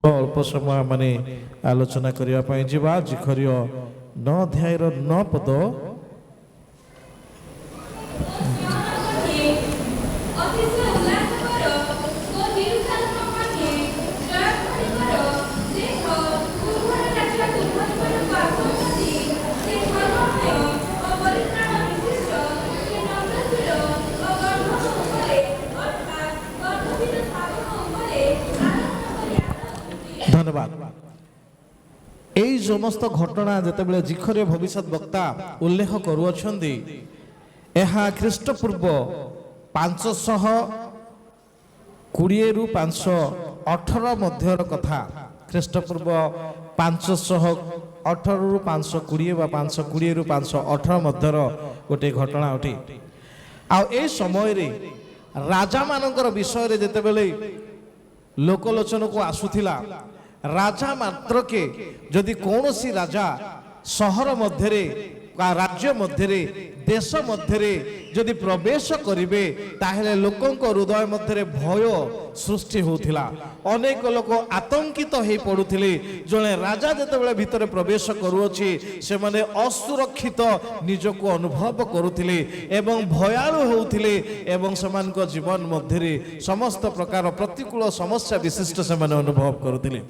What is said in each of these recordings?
अल्प समय माने आलोचना करने जीवा जिखर्य 9 अध्यायर 9 पद धन्यवाद। यही समस्त घटना जितेबाला जिखर्य भविष्यत वक्ता उल्लेख करुअछंदी एहा ख्रीष्टपूर्व 520 रु 518 मध्यर कथा। ख्रीष्टपूर्व 518 रु 520 बा 520 रु 518 मध्यर गोटे घटना अटे। आ ए समय रे राजा मानकर विषय रे जितेबाला लोकलोचन को आसुथिला राजा मात्र के जदि कौन सी राजा सहर मध्यरे राज्य मध्यरे देश मध्यरे जदि प्रवेश करिवे ताहेले लोकंक हृदय मध्यरे भय सृष्टि होथिला। अनेक लोक आतंकित हो पड़ुथिले। जने राजा जेतेबेले भितर प्रवेश करूअछि से माने असुरक्षित निजको अनुभव करुथिले एवं भयालु होउथिले एवं समानक जीवन मध्यरे समस्त प्रकार प्रतिकूल समस्या विशिष्ट से माने अनुभव करुथिले।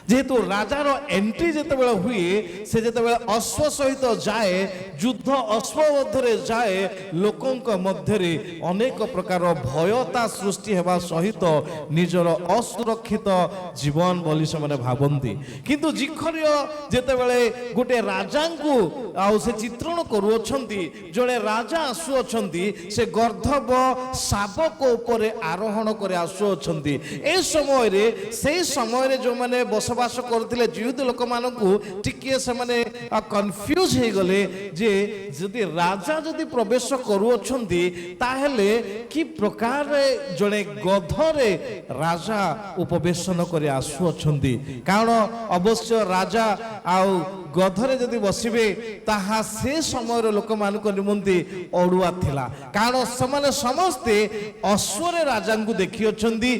जेहेतु राजार एंट्री जितेबाला हुए से जितेबाला अश्व सहित जाए युद्ध अश्व मध्य जाए लोकंक मध्यरे अनेक प्रकार भयता सृष्टि हेबा सहित निजर असुरक्षित जीवन बोली से माने भावंती। किंतु जिखर्य जितेबाला गोटे राजा को आउ से चित्रण करुअछंती जड़े राजा आसुअछंती से गर्धब शावक उपरे आरोहण करे आसुअछंती। ए समय रे से समय रे जो माने बसवास करथिले जिहुद लोक मानकु टिके से माने कंफ्यूज हे गले जे जदि राजा जदि प्रवेश करुअछंती ताहेले कि प्रकार जड़े गधरे राजा उपवेशन करे आसुअछंती। कारण अवश्य राजा आउ गधरे जदि बसिबे ताहा से समय लोक मानक निमंती अड़ुआ थिला। कारण समाने समस्ते अश्वरे राजा को देखि अछंती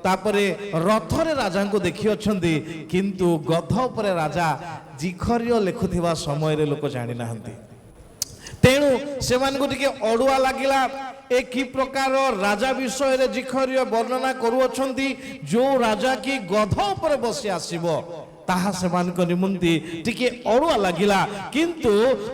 तापरे रथरे राजा को देखि अछंती किंतु गध उपरे राजा जिखर्य लेखुथिबा समय रे लोक जानि नाहंती। तेणु से टिके अड़ुआ लगिला ए कि प्रकार राजा विषय रे जिखर्य वर्णना करुअछंती जो राजा की गध उपरे बसी आसीबो ताहा सेमानक निमंती टिके अड़ुआ लगिला। किंतु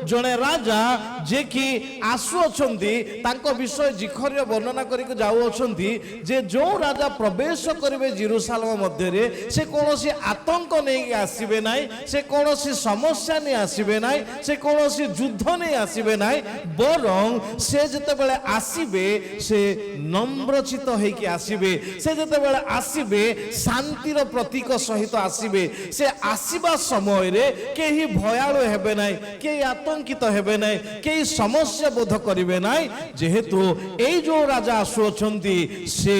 जने राजा जे कि आसुअछंती तांको विषय जिखर्य वर्णना करिक जाउअछंती जे जो राजा प्रवेश करिवे जेरूशलेम मध्य रे से कोनोसी आतंक नै आसीबे नाइ से कोनोसी समस्या नै आसीबे नाइ से कोनोसी युद्ध नै आसीबे नाइ बरं से जतेबेले आसीबे से नम्रचित हेकि आसीबे से जतेबेले आसीबे शांतिर प्रतीक सहित आसीबे से आसीबा समय रे केही भयालु हेबे नाइ केही आतंकित हेबे नाइ केही समस्या बोध करिवे नाइ जेहेतु एई जो राजा आसुअछंती से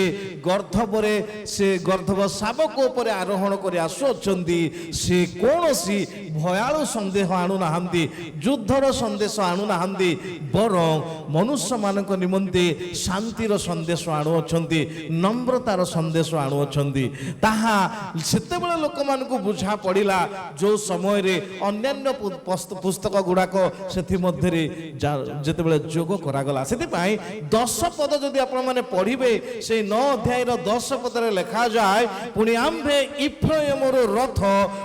गर्धबरे से गर्धब शावक उपरे आरोहण करि आसुअछंती से कोनोसी भयालु संदेह आनु नाहंती युद्धर संदेश आनु नाहंती बरं मनुष्य मानक निमंते शांतिर संदेश आनुअछंती नम्रतार संदेश आनुअछंती। ताहा सेतेबेले लोक मानकु बुझा पड़िला जो समय रे अन्यान्य पुस्तक गुड़ाक से मध्य जितेबाला जोग करागला से 10 पद जदि आपण माने पढ़िबे से 9 अध्याय 10 पद रे लिखा जाए पुणी आम्भे इफ्राइमर रथ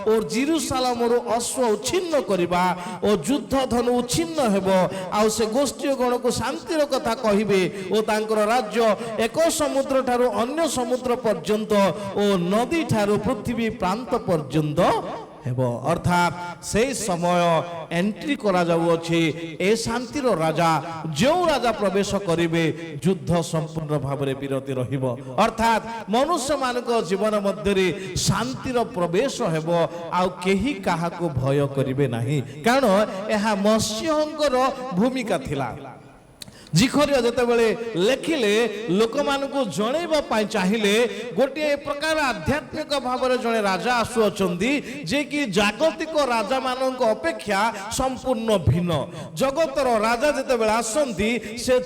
और जेरूशलेमर अश्व उच्छिन्न करिबा और युद्ध धनु उच्छिन्न हेबो आ से गोष्ठी गण को शांतिर कथा कहिबे और तांकर राज्य एक समुद्र ठारू अन्य समुद्र पर्यंत और नदी ठारू पृथ्वी प्रांत पर्यंत हेबो। अर्थात से समय एंट्री करा जाउअछि ए शांतिर राजा जो राजा प्रवेश करिवे युद्ध संपूर्ण भाव में विरति रहिबो। अर्थात मनुष्य मानक जीवन मध्य शांतिर प्रवेश हेबो आ केही काहाको भय करिवे नाही कारण एहा मत्स्यहंकर भूमिका थिला। जिखर्य जेतेबेले लेखिले लोक मानकु जणैबा पाई चाहिले गोटे प्रकार आध्यात्मिक भाव में जड़े राजा आसुअछंती जे कि जागतिक राजा मानक अपेक्षा संपूर्ण भिन्न। जगतर राजा जेतेबेले आसंती से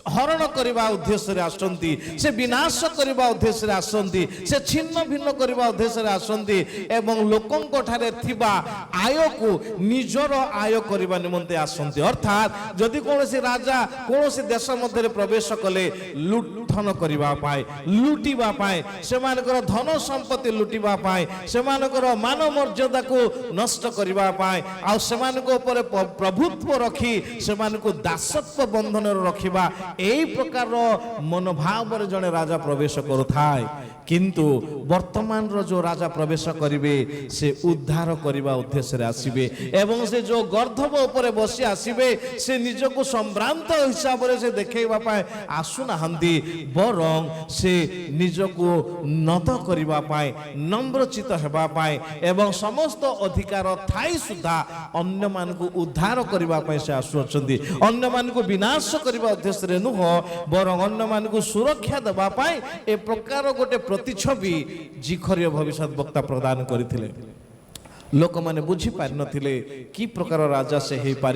हरण करने उद्देश्य आसती से विनाश करने उद्देश्य आसती से छिन्न भिन्न करने उद्देश्य आसती एवं लोकों ठारे थिबा आय को निजर आय करने निमंते आसती अर्थात जदि कौन राजा कौन देश मध्य प्रवेश कले लुठन करने लुटिवाई से धन संपत्ति लुटिवाई से मान मर्यादा को नष्ट करने प्रभुत्व रखी से दासत्व बंधन रखा यही प्रकार मनोभाव जड़े राजा प्रवेश करुए किंतु वर्तमान जो राजा प्रवेश करेंगे से उद्धार करने उद्देश्य आसवे एवं से जो गर्धब उपर बसी आसवे से निजक संभ्रांत हिसाब से देखा आसुना बरं से निजक नद करने नम्रचित होगापाई एवं समस्त अधिकार थाई सुधा अन्य मान को उद्धार करने से आसुच्च अन्य मान को विनाश करने उद्देश्य नुह बरं अन्य मान को सुरक्षा देवाई ए प्रकार गोटे प्रतिछवि जिखरीय भविष्य वक्ता प्रदान करथिले लोक मैंने बुझी पारि नथिले कि प्रकार राजा से हो पार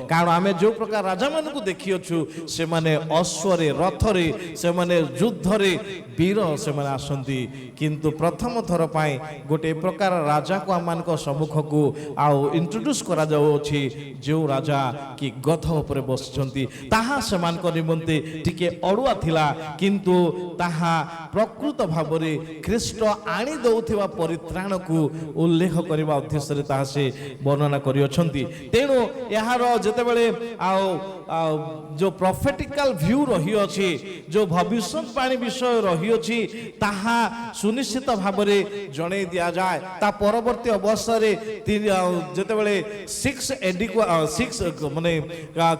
कारण आम जो प्रकार राजा मान को देखिछु से माने अश्वरे रथरे से माने युद्धरे वीर से माने आसंती किंतु प्रथम थर पाई गोटे प्रकार राजा को आम सम्मुख को आउ इंट्रोड्यूस करा जाउछि जो राजा कि गध उपर बसिछंती ताहा समान निमंते टिके अड़ुआ थिला किंतु ताहा प्रकृत भाव में ख्रीष्ट आनी दउथिबा परित्राण को उल्लेख करबा उद्देश्य से वर्णना करियछंती तेणु यार जेतेबेले जो प्रोफेटिकल व्यू रही अछि जो भविष्यवाणी विषय रही अछि ताहा सुनिश्चित भाव में जणे दिया जाए ता परवर्ती अवसर जेतेबेले 6 एडी को 6 माने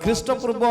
ख्रीष्टपूर्व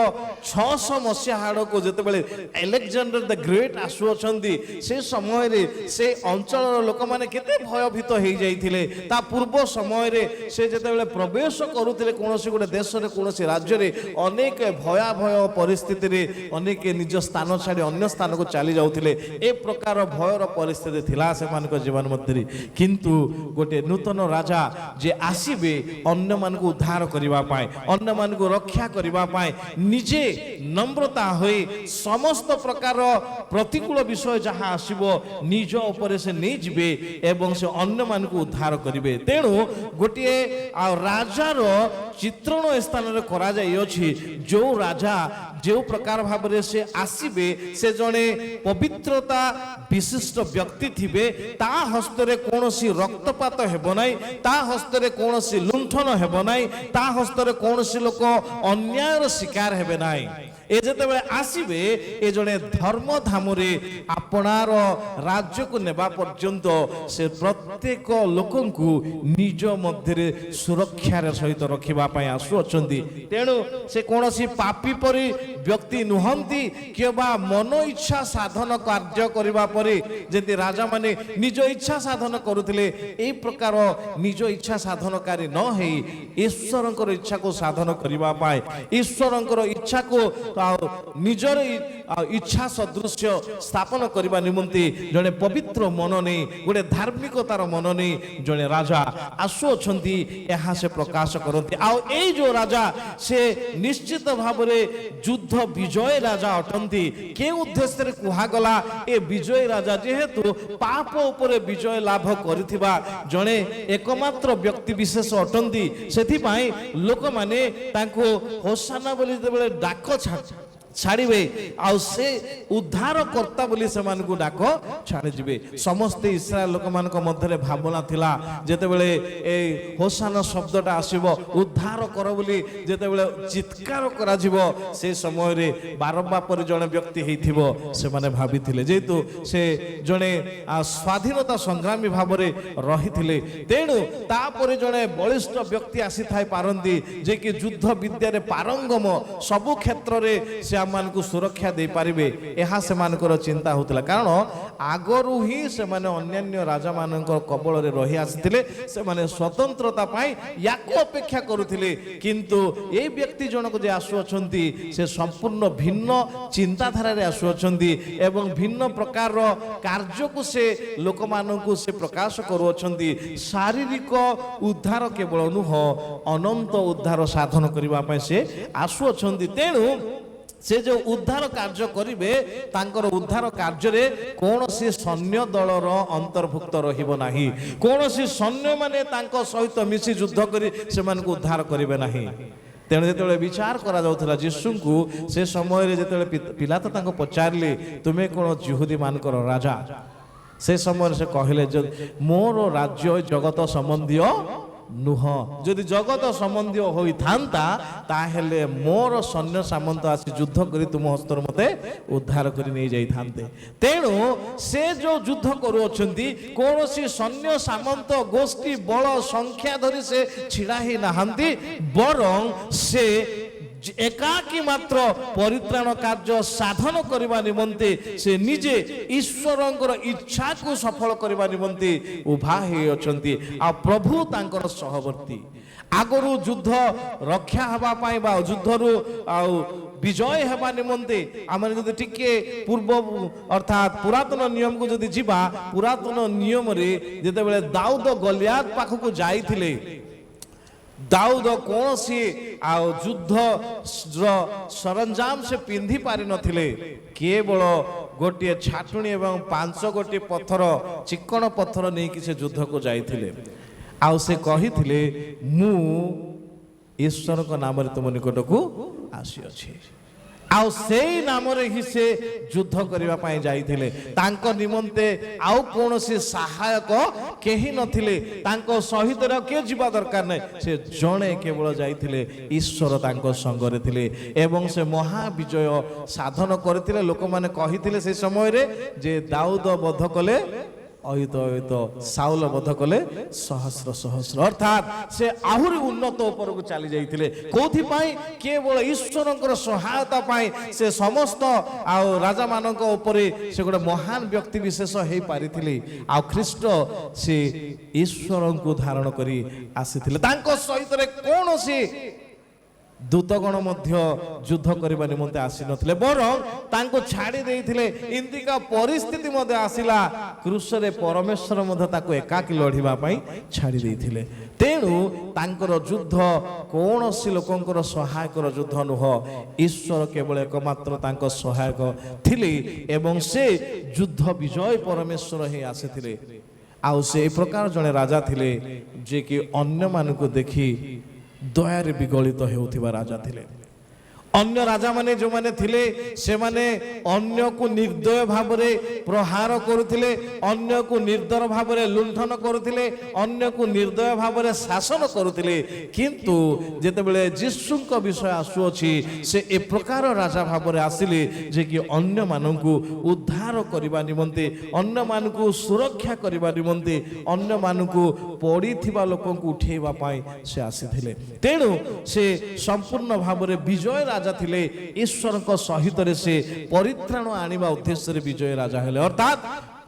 600 मसीहा आड़ को जेतेबेले अलेक्जेंडर द ग्रेट आसुअछंती से समय रे से अंचल लोक माने केते भयभीत हो जाइथिले ता पूर्व समय रे से जेतेबेले प्रवेश करूथिले कोनोसी गोटे देश रे कोनोसी राज्य रे अनेक भयाभय परिस्थिति रे अनेक निज स्थान छाड़ी अन्य स्थान को चली जाउथिले ए प्रकार भयर परिस्थिति थिला से मान को जीवन मध्य किंतु गोटे नूतन राजा जे आसीबे अन्य मान को उद्धार करबा पाए अन्य मान को रक्षा करबा पाए निजे नम्रता होई समस्त प्रकार प्रतिकूल विषय जहां आसीबो निज ऊपर से नहीं जिबे एवं से अन्य मान को उद्धार करिवे तेणु गोटे राजार चित्रण स्थान रे करा जाई अछि जो राजा जो प्रकार भाव में से आसीबे से जड़े पवित्रता विशिष्ट व्यक्ति थिबे ता हस्तरे कौनसी रक्तपात हेबो नाही ता हस्तरे कौनसी लुंठन हेबो नाही ता हस्तरे कौनसी लोक अन्यायर शिकार हेबे नाही ए जेतेबेले आसीबे ए जड़े धर्म धामरे आपणार राज्य को नेबा पर्यंत से प्रत्येक लोकन को निज मध्य सुरक्षार सहित रखिबा पय आसुअछंती तेणु से कौनसी पापी परि व्यक्ति नुहंती केबा मन इच्छा साधन कार्य करिबा परे जेति राजा माने निज इच्छा साधन करुथिले ए प्रकार निज इच्छा साधनकारी न हेई ईश्वरंकर इच्छा को साधन करिबा पाए ईश्वरंकर इच्छा को निजर इच्छा सदृश स्थापन करने निमंते जड़े पवित्र मन नहीं गोटे धार्मिकतार मन नहीं जड़े राजा आसुअछंती यहाँ से प्रकाश करते आउ जो राजा से निश्चित भाव में युद्ध विजय राजा अटंती के उद्देश्य कुहागला ए विजय राजा जेहेतु पाप उपर विजय लाभ करिथिबा जड़े एकमात्र व्यक्ति विशेष अटंती सेथिपाई लोक माने तांको होसाना बोली जेबेले डाक छाड़े आउ से उद्धार कर्ता बोली से मानकु डाक छाड़ी जिवे समस्त इस्राएल लोक मान मध्य भावना थिला जेतेबेले ए होसाना शब्दटा आसीबो उद्धार कर बोली जेतेबेले चित्कार करा जिवो से समय रे बारब्बा पर जने व्यक्ति हेथिबो से माने भाबिथिले जेतु से जने स्वाधीनता संग्रामी भाव रे रहिथिले तेणु ता पर जने बलिष्ठ व्यक्ति आसी थाई पारंती जे कि युद्ध विद्या रे पारंगम सबु क्षेत्र रे से मान को सुरक्षा दे पारिबे एहा से मानकर चिंता होतला कारण आगरु ही से माने अन्य राजा मानकर कबल रे रही आसिथिले से माने स्वतंत्रता पाई याको अपेक्षा करुथिले किंतु ए व्यक्ति जनक जे आसुअछंती से संपूर्ण भिन्न चिंताधारा रे आसुअछंती एवं भिन्न प्रकार कार्य को से लोक मानकु से प्रकाश करूछंती शारीरिक उद्धार केवल नुह अनंत उद्धार साधन करबा पय से आसुअछंती तेणु से जो उद्धार कार्य करिवे तांकर उद्धार कार्य कौनसी सैन्य दलर अंतर्भुक्त रहिबो नाही कौनसी सैन्य माने तांको सहित मिसी युद्ध करी से मानक उद्धार करिवे नाही तेणु जो विचार करा जीशु को से समय जो पिलात पचारे तुम्हें कौन जिहुदी मानकर राजा से समय से कहले मोर राज्य जगत संबंधी नुह जदि जगत संबंधी होता ताहेले मोर सैन्य सामंत आसी युद्ध करी तुम हस्तर मते उद्धार करी नहीं जाई थांते तेणु से जो युद्ध करूछंती कोनोसी सैन्य सामंत गोष्ठी बल संख्या धरी से छिड़ा ही नहांती बरं से एकाकी मात्र परित्राण कार्य साधन करने निमंते से निजे ईश्वरंकर इच्छा को सफल करने निमंते उभा हे अछंती आ प्रभु तांकर सहवर्ती आगरु युद्ध रक्षा हवा पाई बा युद्धरु आ विजय हेबा निमंते आमे जदि टिके पूर्व अर्थात पुरातन नियम को जदि जीवा पुरातन नियम रे जेते बेले दाऊद गलियात पाख को जाईथिले दाऊद कौन सी युद्ध सरंजाम से पिंधि पारि नथिले केवल गोटे छाटुणी एवं 5 गोटे पत्थर चिकन पत्थर नहीं कि से युद्ध को जाइथिले आउ से कहिथिले मु ईश्वर को नाम रे तुम निकट को आसी अछि आउ सेई नाम रे ही से युद्ध करबा पाई जाइथिले तांको निमंते आउ कोनोसी सहायक केही नथिले तांको सहित रे के जीवा दरकार नै से जणे केवल जाइथिले ईश्वर तांको संग रे थिले एवं से महा विजय साधन करथिले लोक माने कहिथिले से समय रे जे दाऊद वध कले अहित अहित साउल वध कले सहस्र सहस्र अर्थात से आहुरी उन्नत ऊपर को चली जाइथिले कोथि पाई केवल ईश्वरंकर सहायता पाई से समस्त आउ राजा मानक ऊपर से गोटे महान व्यक्ति विशेष हे पारिथिले आ ख्रीष्ट से ईश्वरन को धारण करी आसीथिले तांको सहित रे कोनोसी दूतगण मध्य युद्ध करने निमंते आसी नथिले बरं तांको छाड़ी देइथिले इंदिका परिस्थिति मध्य आसिला क्रूसरे परमेश्वर मध्य ताको एकाकी लढिबा पई छाड़ी देइथिले तेणु तांकर युद्ध कोनोसी लोकंकर सहायकर युद्ध नुह ईश्वर केवल एकमात्र तांको सहायक थिले एवं से युद्ध विजय परमेश्वर ही आसीथिले आउ से प्रकार जने राजा थिले जे कि अन्य मानको देखि दयारे विगलित हेउथिबा राजा थिले अन्य राजा माने जो माने थिले से माने अन्य को निर्दय भाव रे प्रहार करुथिले अन्य को निर्दर भाव रे लुंठन करुथिले अन्य को निर्दय भाव रे शासन करुथिले किंतु जेते बेले जीशुଙ୍କ विषय आसु अछि से ए प्रकार राजा भाव रे आसिले जे कि अन्य माननकु उद्धार करिबा निमंते अन्य मानकु सुरक्षा करिबा निमंते अन्य मानकु पड़ीथिबा लोकंकु उठेबा पाई से आसीथिले तेणु से संपूर्ण भाव रे विजय राजा थिले ईश्वर को सहित से परित्राण आनिबा उद्देश्य विजय राजा हेले अर्थात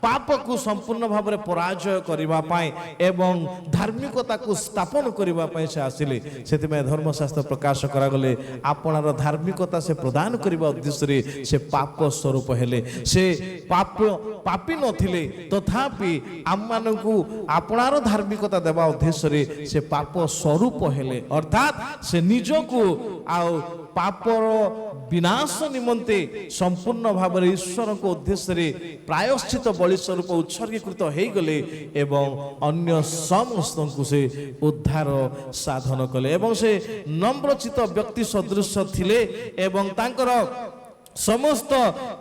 पाप को संपूर्ण भाव में पराजय करबा पाई एवं धार्मिकता को स्थापन करबा पाई से आसिले सेति में धर्मशास्त्र प्रकाश करा गले आपनार धार्मिकता से प्रदान करबा उद्देश्य से पाप स्वरूप हेले से पाप पापी नथिले तथापि आम मानकु आपनार धार्मिकता देबा उद्देश्य से पाप स्वरूप हेले अर्थात से निजको आ पापर विनाश निमंते संपूर्ण भाव में ईश्वर को उद्देश्य प्रायश्चित बलि स्वरूप उत्सर्गीकृत हो गले एवं अन्य समस्त को से उद्धार साधन कले एवं से नम्रचित व्यक्ति सदृश थिले एवं तांकर समस्त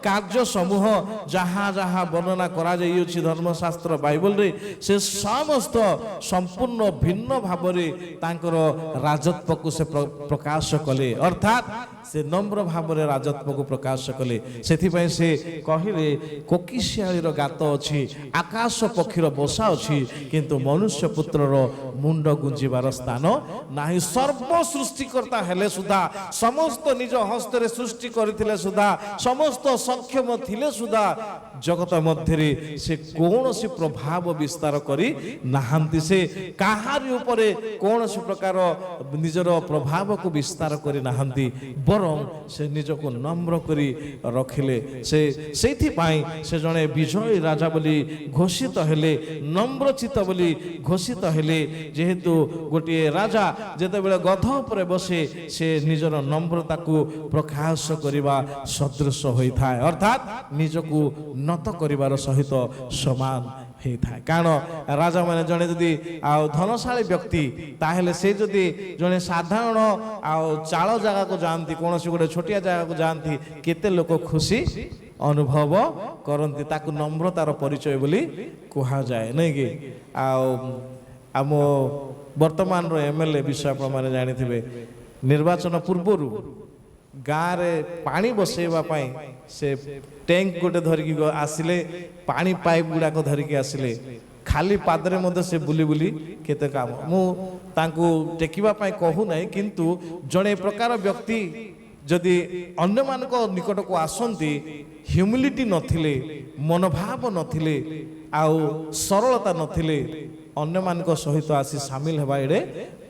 कार्य समूह जहाँ जहाँ वर्णना करा जाइछि धर्मशास्त्र बाइबल रे से समस्त संपूर्ण भिन्न भाव रे तांकर राजत्व को से प्रकाश कले अर्थात से नम्र भाव रे राजत्व को प्रकाश कले सेथिपय से कहिले कोकिशियाळीर गात अछि आकाश पक्षीर बसा अछि किंतु मनुष्य पुत्रर मुंड गुंजिबार स्थान नाही सर्व सृष्टिकर्ता हेले सुधा समस्त निज हस्त रे सृष्टि करथिले सुधा समस्त सक्षम थिले सुधा जगत मध्य से कौन सी प्रभाव विस्तार करी नाहांती से कहारी उपरे कौन सी प्रकार निजर प्रभाव को विस्तार करी नाहांती ବରଂ ସେ ନିଜକୁ ନମ୍ର କରି ରଖିଲେ। ସେଇଥିପାଇଁ ସେ ଜଣେ ବିଜୟୀ ରାଜା ବୋଲି ଘୋଷିତ ହେଲେ, ନମ୍ରଚିତ ବୋଲି ଘୋଷିତ ହେଲେ। ଯେହେତୁ ଗୋଟିଏ ରାଜା ଯେତେବେଳେ ଗଧ ଉପରେ ବସେ ସେ ନିଜର ନମ୍ରତାକୁ ପ୍ରକାଶ କରିବା ସଦୃଶ ହୋଇଥାଏ, ଅର୍ଥାତ୍ ନିଜକୁ ନତ କରିବାର ସହିତ ସମାନ ହେଇଥାଏ। କାରଣ ରାଜାମାନେ ଜଣେ ଯଦି ଆଉ ଧନଶାଳୀ ବ୍ୟକ୍ତି ତାହେଲେ ସେ ଯଦି ଜଣେ ସାଧାରଣ ଆଉ ଚାଳ ଜାଗାକୁ ଯାଆନ୍ତି, କୌଣସି ଗୋଟେ ଛୋଟିଆ ଜାଗାକୁ ଯାଆନ୍ତି, କେତେ ଲୋକ ଖୁସି ଅନୁଭବ କରନ୍ତି। ତାକୁ ନମ୍ରତାର ପରିଚୟ ବୋଲି କୁହାଯାଏ, ନାଇଁ କି? ଆଉ ଆମ ବର୍ତ୍ତମାନର MLA ବିଷୟ ଆପଣମାନେ ଜାଣିଥିବେ, ନିର୍ବାଚନ ପୂର୍ବରୁ ଗାଁରେ ପାଣି ବସେଇବା ପାଇଁ ସେ ଟ୍ୟାଙ୍କ ଗୋଟେ ଧରିକି ଆସିଲେ, ପାଣି ପାଇପ୍ ଗୁଡ଼ାକ ଧରିକି ଆସିଲେ, ଖାଲି ପାଦରେ ମଧ୍ୟ ସେ ବୁଲି ବୁଲି କେତେ କାମ। ମୁଁ ତାଙ୍କୁ ଟେକିବା ପାଇଁ କହୁନାହିଁ, କିନ୍ତୁ ଜଣେ ପ୍ରକାର ବ୍ୟକ୍ତି ଯଦି ଅନ୍ୟମାନଙ୍କ ନିକଟକୁ ଆସନ୍ତି, ହ୍ୟୁମିଲିଟି ନଥିଲେ, ମନୋଭାବ ନଥିଲେ, ଆଉ ସରଳତା ନଥିଲେ, ଅନ୍ୟମାନଙ୍କ ସହିତ ଆସି ସାମିଲ ହେବା ଏଡ଼େ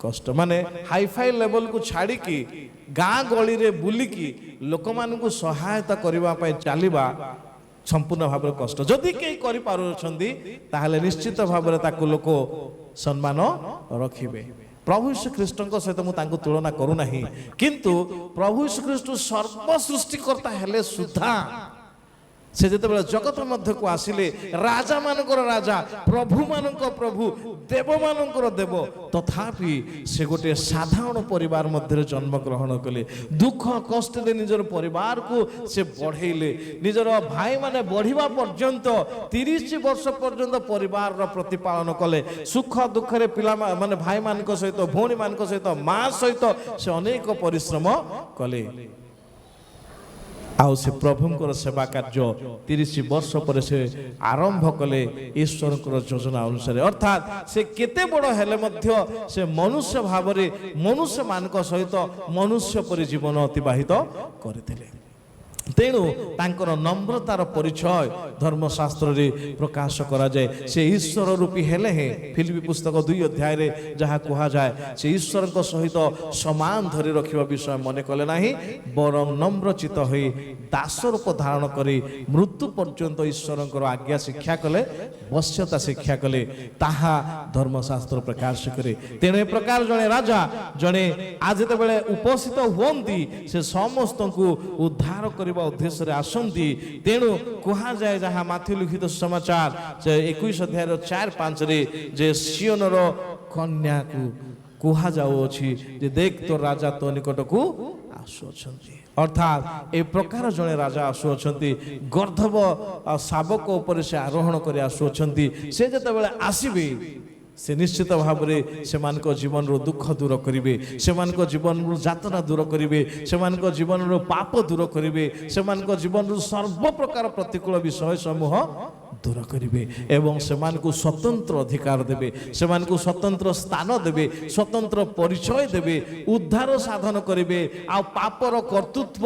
କଷ୍ଟ। ମାନେ ହାଇଫାଇ ଲେଭଲକୁ ଛାଡ଼ିକି ଗାଁ ଗଳିରେ ବୁଲିକି ଲୋକମାନଙ୍କୁ ସହାୟତା କରିବା ପାଇଁ ଚାଲିବା ସମ୍ପୂର୍ଣ୍ଣ ଭାବରେ କଷ୍ଟ। ଯଦି କେହି କରିପାରୁଛନ୍ତି ତାହେଲେ ନିଶ୍ଚିତ ଭାବରେ ତାକୁ ଲୋକ ସମ୍ମାନ ରଖିବେ। ପ୍ରଭୁ ଶ୍ରୀଖ୍ରୀଷ୍ଟଙ୍କ ସହିତ ମୁଁ ତାଙ୍କୁ ତୁଳନା କରୁନାହିଁ, କିନ୍ତୁ ପ୍ରଭୁ ଶ୍ରୀଖ୍ରୀଷ୍ଟ ସର୍ବ ସୃଷ୍ଟିକର୍ତ୍ତା ହେଲେ ସୁଦ୍ଧା ସେ ଯେତେବେଳେ ଜଗତ ମଧ୍ୟକୁ ଆସିଲେ, ରାଜା ମାନଙ୍କର ରାଜା, ପ୍ରଭୁ ମାନଙ୍କ ପ୍ରଭୁ, ଦେବ ମାନଙ୍କର ଦେବ, ତଥାପି ସେ ଗୋଟିଏ ସାଧାରଣ ପରିବାର ମଧ୍ୟରେ ଜନ୍ମଗ୍ରହଣ କଲେ। ଦୁଃଖ କଷ୍ଟରେ ନିଜର ପରିବାରକୁ ସେ ବଢ଼େଇଲେ। ନିଜର ଭାଇମାନେ ବଢ଼ିବା ପର୍ଯ୍ୟନ୍ତ 30 ବର୍ଷ ପର୍ଯ୍ୟନ୍ତ ପରିବାରର ପ୍ରତିପାଳନ କଲେ। ସୁଖ ଦୁଃଖରେ ପିଲାମାନେ ଭାଇମାନଙ୍କ ସହିତ, ଭଉଣୀମାନଙ୍କ ସହିତ, ମା ସହିତ ସେ ଅନେକ ପରିଶ୍ରମ କଲେ। ଆଉ ସେ ପ୍ରଭୁଙ୍କର ସେବା କାର୍ଯ୍ୟ 30 ବର୍ଷ ପରେ ସେ ଆରମ୍ଭ କଲେ ଈଶ୍ୱରଙ୍କର ଯୋଜନା ଅନୁସାରେ। ଅର୍ଥାତ୍ ସେ କେତେ ବଡ଼ ହେଲେ ମଧ୍ୟ ସେ ମନୁଷ୍ୟ ଭାବରେ ମନୁଷ୍ୟମାନଙ୍କ ସହିତ ମନୁଷ୍ୟ ପରି ଜୀବନ ଅତିବାହିତ କରିଥିଲେ। ତେଣୁ ତାଙ୍କର ନମ୍ରତାର ପରିଚୟ ଧର୍ମଶାସ୍ତ୍ରରେ ପ୍ରକାଶ କରାଯାଏ। ସେ ଈଶ୍ୱର ରୂପୀ ହେଲେ ହେଁ ଫିଲିପି ପୁସ୍ତକ 2 ଅଧ୍ୟାୟରେ ଯାହା କୁହାଯାଏ, ସେ ଈଶ୍ୱରଙ୍କ ସହିତ ସମାନ ଧରି ରଖିବା ବିଷୟ ମନେ କଲେ ନାହିଁ, ବରଂ ନମ୍ରଚିତ ହୋଇ ଦାସ ରୂପ ଧାରଣ କରି ମୃତ୍ୟୁ ପର୍ଯ୍ୟନ୍ତ ଈଶ୍ୱରଙ୍କର ଆଜ୍ଞା ଶିକ୍ଷା କଲେ, ବଶ୍ୟତା ଶିକ୍ଷା କଲେ। ତାହା ଧର୍ମଶାସ୍ତ୍ର ପ୍ରକାଶ କରେ। ତେଣୁ ଏ ପ୍ରକାର ଜଣେ ରାଜା, ଜଣେ ଆଜି ଯେତେବେଳେ ଉପସ୍ଥିତ ହୁଅନ୍ତି, ସେ ସମସ୍ତଙ୍କୁ ଉଦ୍ଧାର କରିବା ଉଦ୍ଦେଶ୍ୟରେ ଆସନ୍ତି। ତେଣୁ କୁହାଯାଏ, ଯାହା ମାଥ୍ୟୁ ଲିଖିତ ସମାଚାର 21 ଅଧ୍ୟାୟର 4-5ରେ, ଯେ ସିଓନର କନ୍ୟାକୁ କୁହାଯାଉଅଛି ଯେ ଦେଖ ତୋ ରାଜା ତୋ ନିକଟକୁ ଆସୁଅଛନ୍ତି। ଅର୍ଥାତ୍ ଏ ପ୍ରକାର ଜଣେ ରାଜା ଆସୁଅଛନ୍ତି, ଗର୍ଦ୍ଧବ ଶାବକ ଉପରେ ସେ ଆରୋହଣ କରି ଆସୁଅଛନ୍ତି। ସେ ଯେତେବେଳେ ଆସିବେ ସେ ନିଶ୍ଚିତ ଭାବରେ ସେମାନଙ୍କ ଜୀବନରୁ ଦୁଃଖ ଦୂର କରିବେ, ସେମାନଙ୍କ ଜୀବନରୁ ଯାତନା ଦୂର କରିବେ, ସେମାନଙ୍କ ଜୀବନରୁ ପାପ ଦୂର କରିବେ, ସେମାନଙ୍କ ଜୀବନରୁ ସର୍ବପ୍ରକାର ପ୍ରତିକୂଳ ବିଷୟ ସମୂହ ଦୂର କରିବେ ଏବଂ ସେମାନଙ୍କୁ ସ୍ୱତନ୍ତ୍ର ଅଧିକାର ଦେବେ, ସେମାନଙ୍କୁ ସ୍ୱତନ୍ତ୍ର ସ୍ଥାନ ଦେବେ, ସ୍ୱତନ୍ତ୍ର ପରିଚୟ ଦେବେ, ଉଦ୍ଧାର ସାଧନ କରିବେ। ଆଉ ପାପର କର୍ତ୍ତୃତ୍ୱ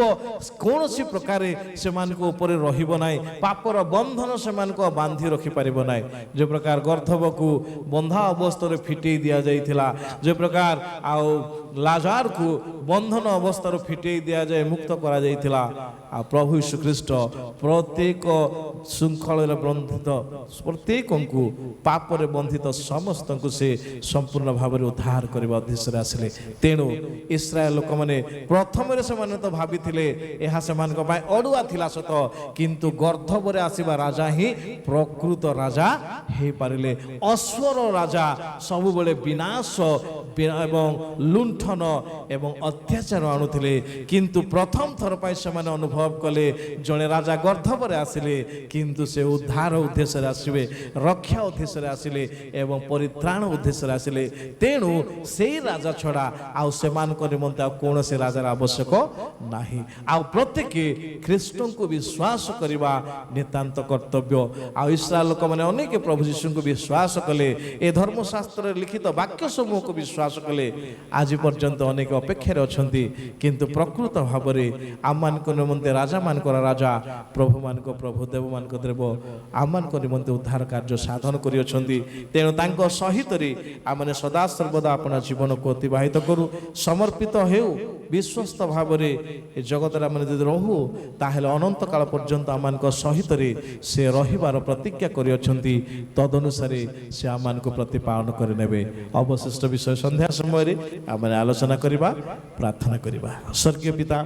କୌଣସି ପ୍ରକାରେ ସେମାନଙ୍କ ଉପରେ ରହିବ ନାହିଁ। ପାପର ବନ୍ଧନ ସେମାନଙ୍କୁ ବାନ୍ଧି ରଖିପାରିବ ନାହିଁ। ଯେ ପ୍ରକାର ଗର୍ଦ୍ଧବକୁ ବନ୍ଧା ଅବସ୍ଥାରେ ଫିଟେଇ ଦିଆଯାଇଥିଲା, ଯେ ପ୍ରକାର ଆଉ ଲାଜାରକୁ ବନ୍ଧନ ଅବସ୍ଥାରୁ ଫିଟେଇ ଦିଆଯାଇ ମୁକ୍ତ କରାଯାଇଥିଲା, ଆଉ ପ୍ରଭୁ ଯୀଶୁଖ୍ରୀଷ୍ଟ ପ୍ରତ୍ୟେକ ଶୃଙ୍ଖଳରେ ବନ୍ଧିତ ପ୍ରତ୍ୟେକଙ୍କୁ, ପାପରେ ବନ୍ଧିତ ସମସ୍ତଙ୍କୁ ସେ ସମ୍ପୂର୍ଣ୍ଣ ଭାବରେ ଉଦ୍ଧାର କରିବା ଉଦ୍ଦେଶ୍ୟରେ ଆସିଲେ। ତେଣୁ ଇସ୍ରାଏଲ ଲୋକମାନେ ପ୍ରଥମରେ ସେମାନେ ତ ଭାବିଥିଲେ ଏହା ସେମାନଙ୍କ ପାଇଁ ଅଡୁଆ ଥିଲା ସତ, କିନ୍ତୁ ଗର୍ଦ୍ଧବରେ ଆସିବା ରାଜା ହିଁ ପ୍ରକୃତ ରାଜା ହେଇପାରିଲେ। ଅଶ୍ୱର ରାଜା ସବୁବେଳେ ବିନାଶ ଏବଂ ଲୁଣ୍ଠନ ଏବଂ ଅତ୍ୟାଚାର ଆଣୁଥିଲେ, କିନ୍ତୁ ପ୍ରଥମ ଥର ପାଇଁ ସେମାନେ ଅନୁଭବ କଲେ ଜଣେ ରାଜା ଗର୍ଦ୍ଧବରେ ଆସିଲେ, କିନ୍ତୁ ସେ ଉଦ୍ଧାର ଉଦ୍ଦେଶ୍ୟରେ ଆସିବେ, ରକ୍ଷା ଉଦ୍ଦେଶ୍ୟରେ ଆସିଲେ ଏବଂ ପରିତ୍ରାଣ ଉଦ୍ଦେଶ୍ୟରେ ଆସିଲେ। ତେଣୁ ସେଇ ରାଜା ଛଡ଼ା ଆଉ ସେମାନଙ୍କ ନିମନ୍ତେ ଆଉ କୌଣସି ରାଜାର ଆବଶ୍ୟକ ନାହିଁ। ଆଉ ପ୍ରତ୍ୟେକ ଖ୍ରୀଷ୍ଟଙ୍କୁ ବିଶ୍ୱାସ କରିବା ନିତାନ୍ତ କର୍ତ୍ତବ୍ୟ। ଆଉ ଇସ୍ରାଏଲ ଲୋକମାନେ ଅନେକ ପ୍ରଭୁ ଯୀଶୁଙ୍କୁ ବିଶ୍ୱାସ କଲେ, ଏ ଧର୍ମଶାସ୍ତ୍ରରେ ଲିଖିତ ବାକ୍ୟ ସମୂହକୁ ବିଶ୍ୱାସ କଲେ। ଆଜି ପର୍ଯ୍ୟନ୍ତ ଅନେକ ଅପେକ୍ଷାରେ ଅଛନ୍ତି, କିନ୍ତୁ ପ୍ରକୃତ ଭାବରେ ଆମମାନଙ୍କ ନିମନ୍ତେ ରାଜାମାନଙ୍କର ରାଜା, ପ୍ରଭୁମାନଙ୍କ ପ୍ରଭୁ, ଦେବମାନଙ୍କ ଦେବ ଆମମାନଙ୍କ ନିମନ୍ତେ ଉଦ୍ଧାର କାର୍ଯ୍ୟ ସାଧନ କରିଅଛନ୍ତି। ତେଣୁ ତାଙ୍କ ସହିତରେ ଆମେ ସଦାସର୍ବଦା ଆପଣ ଜୀବନକୁ ଅତିବାହିତ କରୁ, ସମର୍ପିତ ହେଉ ବିଶ୍ୱସ୍ତ ଭାବରେ ଏ ଜଗତରେ ଆମେ ଯଦି ରହୁ ତାହେଲେ ଅନନ୍ତ କାଳ ପର୍ଯ୍ୟନ୍ତ ଆମମାନଙ୍କ ସହିତରେ ସେ ରହିବାର ପ୍ରତିଜ୍ଞା କରିଅଛନ୍ତି। ତଦନୁସାରେ ସେ ଆମମାନଙ୍କୁ ପ୍ରତିପାଳନ କରିନେବେ। ଅବଶିଷ୍ଟ ବିଷୟ ସନ୍ଧ୍ୟା ସମୟରେ ଆମେ ଆଲୋଚନା କରିବା, ପ୍ରାର୍ଥନା କରିବା। ସ୍ୱର୍ଗୀୟ ପିତା,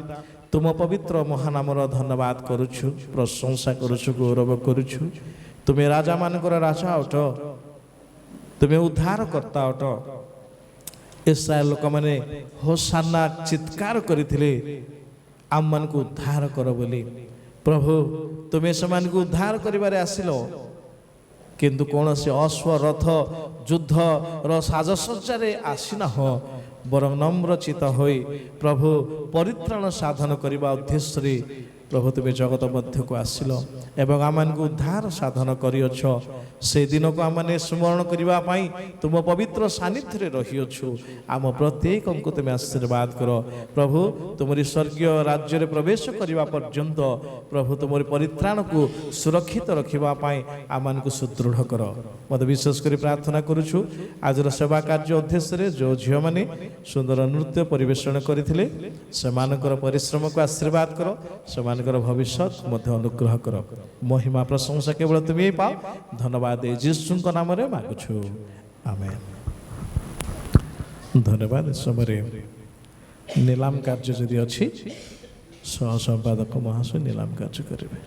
ତୁମ ପବିତ୍ର ମହାନାମର ଧନ୍ୟବାଦ କରୁଛୁ, ପ୍ରଶଂସା କରୁଛୁ, ଗୌରବ କରୁଛୁ। ତୁମେ ରାଜାମାନଙ୍କର ରାଜା ଅଟ, ତୁମେ ଉଦ୍ଧାରକର୍ତ୍ତା ଅଟ। ଇସ୍ରାଏଲ ଲୋକମାନେ ହୋସାନା ଚିତ୍କାର କରିଥିଲେ, ଆମମାନଙ୍କୁ ଉଦ୍ଧାର କର ବୋଲି। ପ୍ରଭୁ, ତୁମେ ସେମାନଙ୍କୁ ଉଦ୍ଧାର କରିବାରେ ଆସିଲ, କିନ୍ତୁ କୌଣସି ଅଶ୍ୱରଥ ଯୁଦ୍ଧର ସାଜସଜ୍ଜାରେ ଆସିନାହଁ, ବରଂ ନମ୍ରଚିତ ହୋଇ ପ୍ରଭୁ ପରିତ୍ରାଣ ସାଧନ କରିବା ଉଦ୍ଦେଶ୍ୟରେ ପ୍ରଭୁ ତୁମେ ଜଗତ ମଧ୍ୟକୁ ଆସିଲ ଏବଂ ଆମମାନଙ୍କୁ ଉଦ୍ଧାର ସାଧନ କରିଅଛ। ସେ ଦିନକୁ ଆମମାନେ ସ୍ମରଣ କରିବା ପାଇଁ ତୁମ ପବିତ୍ର ସାନ୍ନିଧ୍ୟରେ ରହିଅଛୁ। ଆମ ପ୍ରତ୍ୟେକଙ୍କୁ ତୁମେ ଆଶୀର୍ବାଦ କର ପ୍ରଭୁ। ତୁମରି ସ୍ୱର୍ଗୀୟ ରାଜ୍ୟରେ ପ୍ରବେଶ କରିବା ପର୍ଯ୍ୟନ୍ତ ପ୍ରଭୁ ତୁମରି ପରିତ୍ରାଣକୁ ସୁରକ୍ଷିତ ରଖିବା ପାଇଁ ଆମମାନଙ୍କୁ ସୁଦୃଢ଼ କର। ମୋତେ ବିଶେଷ କରି ପ୍ରାର୍ଥନା କରୁଛୁ ଆଜିର ସେବା କାର୍ଯ୍ୟ ଉଦ୍ଦେଶ୍ୟରେ ଯେଉଁ ଝିଅମାନେ ସୁନ୍ଦର ନୃତ୍ୟ ପରିବେଷଣ କରିଥିଲେ ସେମାନଙ୍କର ପରିଶ୍ରମକୁ ଆଶୀର୍ବାଦ କର, ସେମାନଙ୍କର ଭବିଷ୍ୟତ ମଧ୍ୟ ଅନୁଗ୍ରହ କର। ମହିମା ପ୍ରଶଂସା କେବଳ ତୁମେ ପାଅ। ଧନ୍ୟବାଦ ଯୀଶୁଙ୍କ ନାମରେ ମାଗୁଛୁ, ଆମେନ୍। ଧନ୍ୟବାଦ। ଏ ସମୟରେ ନିଲାମ କାର୍ଯ୍ୟ ଯଦି ଅଛି ସହ ସମ୍ପାଦକ ମହାଶୟ ନିଲାମ କାର୍ଯ୍ୟ କରିବେ।